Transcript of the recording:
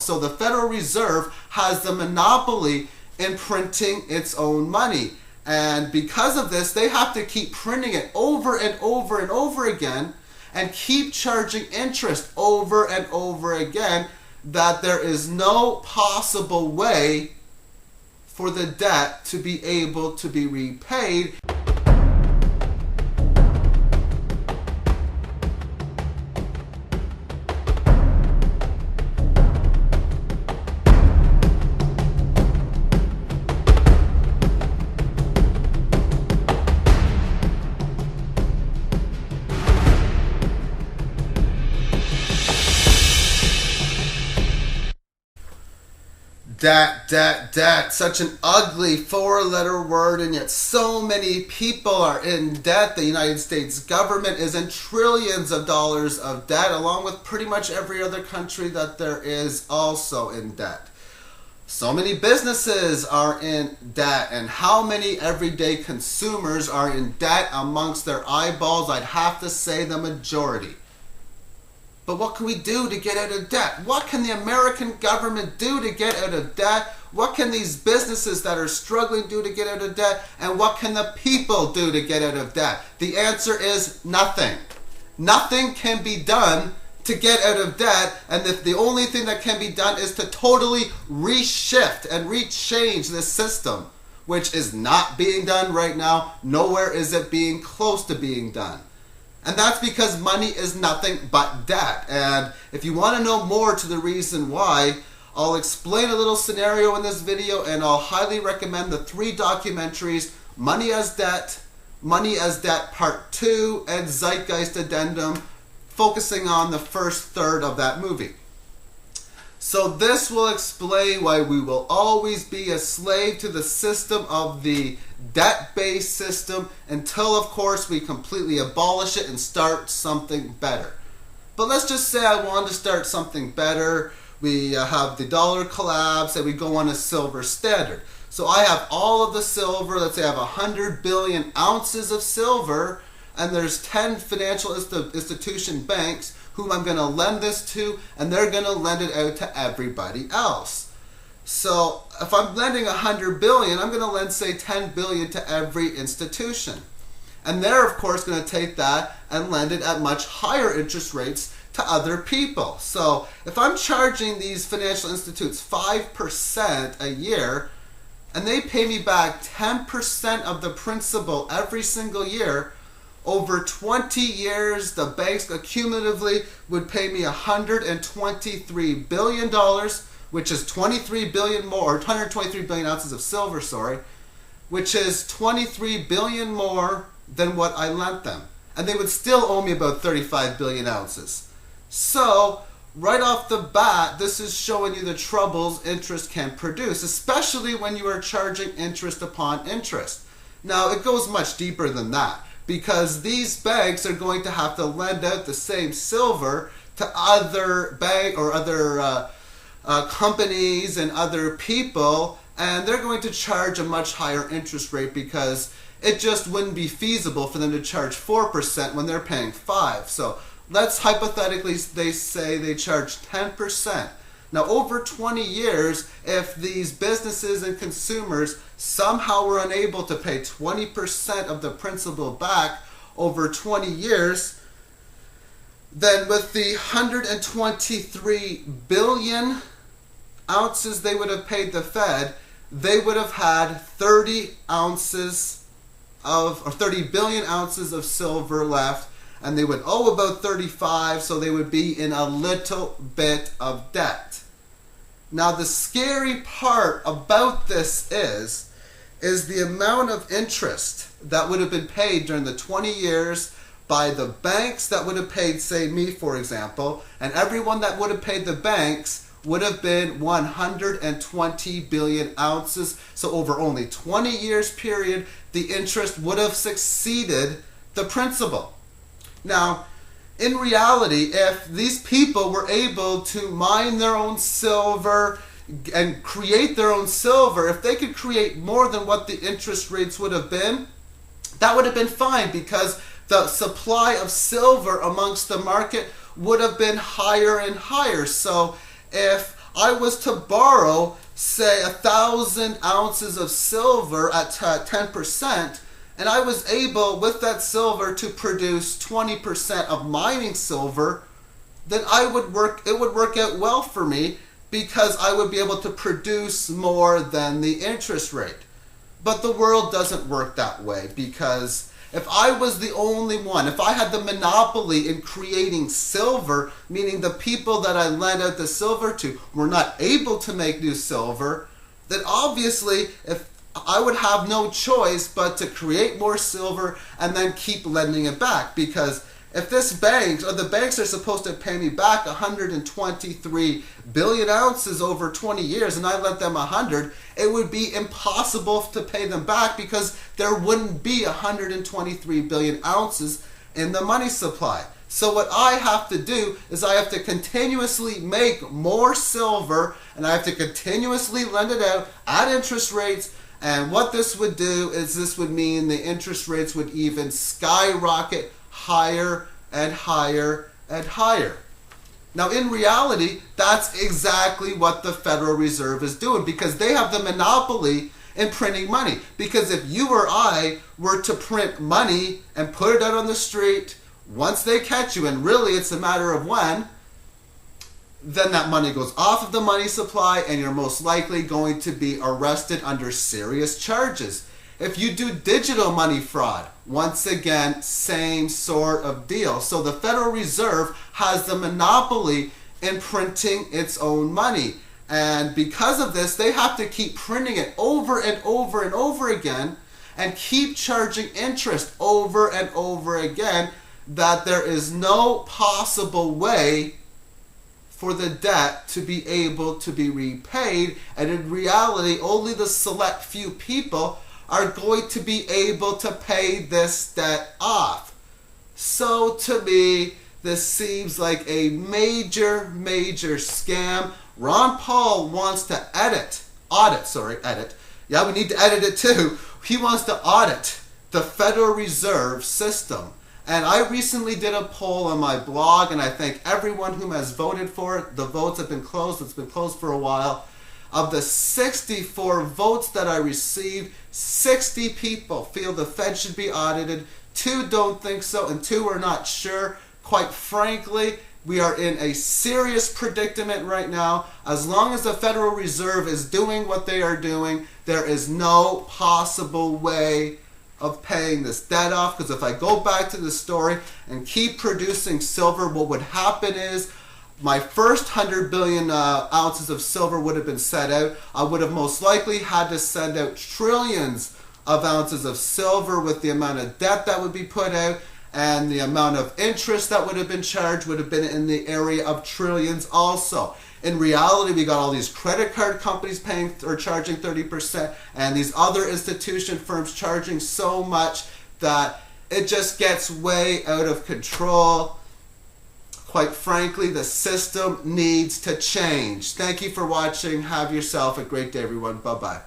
So the Federal Reserve has the monopoly in printing its own money. And because of this, they have to keep printing it over and over and over again and keep charging interest over and over again, that there is no possible way for the debt to be able to be repaid. Debt. Such an ugly four-letter word, and yet so many people are in debt. The United States government is in trillions of dollars of debt, along with pretty much every other country that there is also in debt. So many businesses are in debt, and how many everyday consumers are in debt amongst their eyeballs? I'd have to say the majority. But what can we do to get out of debt? What can the American government do to get out of debt? What can these businesses that are struggling do to get out of debt? And what can the people do to get out of debt? The answer is nothing. Nothing can be done to get out of debt, and the only thing that can be done is to totally reshift and rechange this system, which is not being done right now. Nowhere is it being close to being done. And that's because money is nothing but debt. And if you want to know more to the reason why, I'll explain a little scenario in this video, and I'll highly recommend the 3 documentaries, Money as Debt Part 2, and Zeitgeist Addendum, focusing on the first third of that movie. So this will explain why we will always be a slave to the system of the debt-based system until, of course, we completely abolish it and start something better. But let's just say I want to start something better. We have the dollar collapse and we go on a silver standard. So I have all of the silver. Let's say I have 100 billion ounces of silver, and there's 10 financial institution banks whom I'm going to lend this to, and they're going to lend it out to everybody else. So if I'm lending 100 billion, I'm going to lend, say, 10 billion to every institution. And they're, of course, going to take that and lend it at much higher interest rates to other people. So if I'm charging these financial institutes 5% a year, and they pay me back 10% of the principal every single year, over 20 years, the banks cumulatively would pay me $123 billion, which is 23 billion more, or 123 billion ounces of silver, sorry, which is 23 billion more than what I lent them. And they would still owe me about 35 billion ounces. So, right off the bat, this is showing you the troubles interest can produce, especially when you are charging interest upon interest. Now, it goes much deeper than that, because these banks are going to have to lend out the same silver to other bank or other companies and other people, and they're going to charge a much higher interest rate because it just wouldn't be feasible for them to charge 4% when they're paying 5%. So let's hypothetically, they say they charge 10%. Now over 20 years, if these businesses and consumers somehow were unable to pay 20% of the principal back over 20 years, then with the 123 billion ounces they would have paid the Fed, they would have had 30 billion ounces of silver left, and they would owe about 35, so they would be in a little bit of debt. Now the scary part about this is the amount of interest that would have been paid during the 20 years by the banks that would have paid, say me for example, and everyone that would have paid the banks would have been 120 billion ounces. So over only 20 years period, the interest would have succeeded the principal. Now, in reality, if these people were able to mine their own silver and create their own silver, if they could create more than what the interest rates would have been, that would have been fine, because the supply of silver amongst the market would have been higher and higher. So if I was to borrow, say, 1,000 ounces of silver at 10%, and I was able, with that silver, to produce 20% of mining silver, then it would work out well for me, because I would be able to produce more than the interest rate. But the world doesn't work that way, because if I was the only one, if I had the monopoly in creating silver, meaning the people that I lend out the silver to were not able to make new silver, then obviously if I would have no choice but to create more silver and then keep lending it back. Because if this bank, or the banks are supposed to pay me back 123 billion ounces over 20 years and I lent them 100, it would be impossible to pay them back, because there wouldn't be 123 billion ounces in the money supply. So what I have to do is I have to continuously make more silver, and I have to continuously lend it out at interest rates. And what this would do is this would mean the interest rates would even skyrocket higher and higher and higher. Now, in reality, that's exactly what the Federal Reserve is doing, because they have the monopoly in printing money. Because if you or I were to print money and put it out on the street, once they catch you, and really it's a matter of when, then that money goes off of the money supply and you're most likely going to be arrested under serious charges. If you do digital money fraud, once again, same sort of deal. So the Federal Reserve has the monopoly in printing its own money. And because of this, they have to keep printing it over and over and over again, and keep charging interest over and over again, that there is no possible way for the debt to be able to be repaid. And in reality, only the select few people are going to be able to pay this debt off. So to me, this seems like a major, major scam. Ron Paul wants to audit. Yeah, we need to edit it too. He wants to audit the Federal Reserve System. And I recently did a poll on my blog, and I thank everyone who has voted for it. The votes have been closed. It's been closed for a while. Of the 64 votes that I received, 60 people feel the Fed should be audited, 2 don't think so, and 2 are not sure. Quite frankly, we are in a serious predicament right now. As long as the Federal Reserve is doing what they are doing, there is no possible way of paying this debt off. Because if I go back to the story and keep producing silver, what would happen is my first 100 billion ounces of silver would have been set out. I would have most likely had to send out trillions of ounces of silver, with the amount of debt that would be put out, and the amount of interest that would have been charged would have been in the area of trillions also. In reality, we got all these credit card companies paying or charging 30%, and these other institution firms charging so much that it just gets way out of control. Quite frankly, the system needs to change. Thank you for watching. Have yourself a great day, everyone. Bye-bye.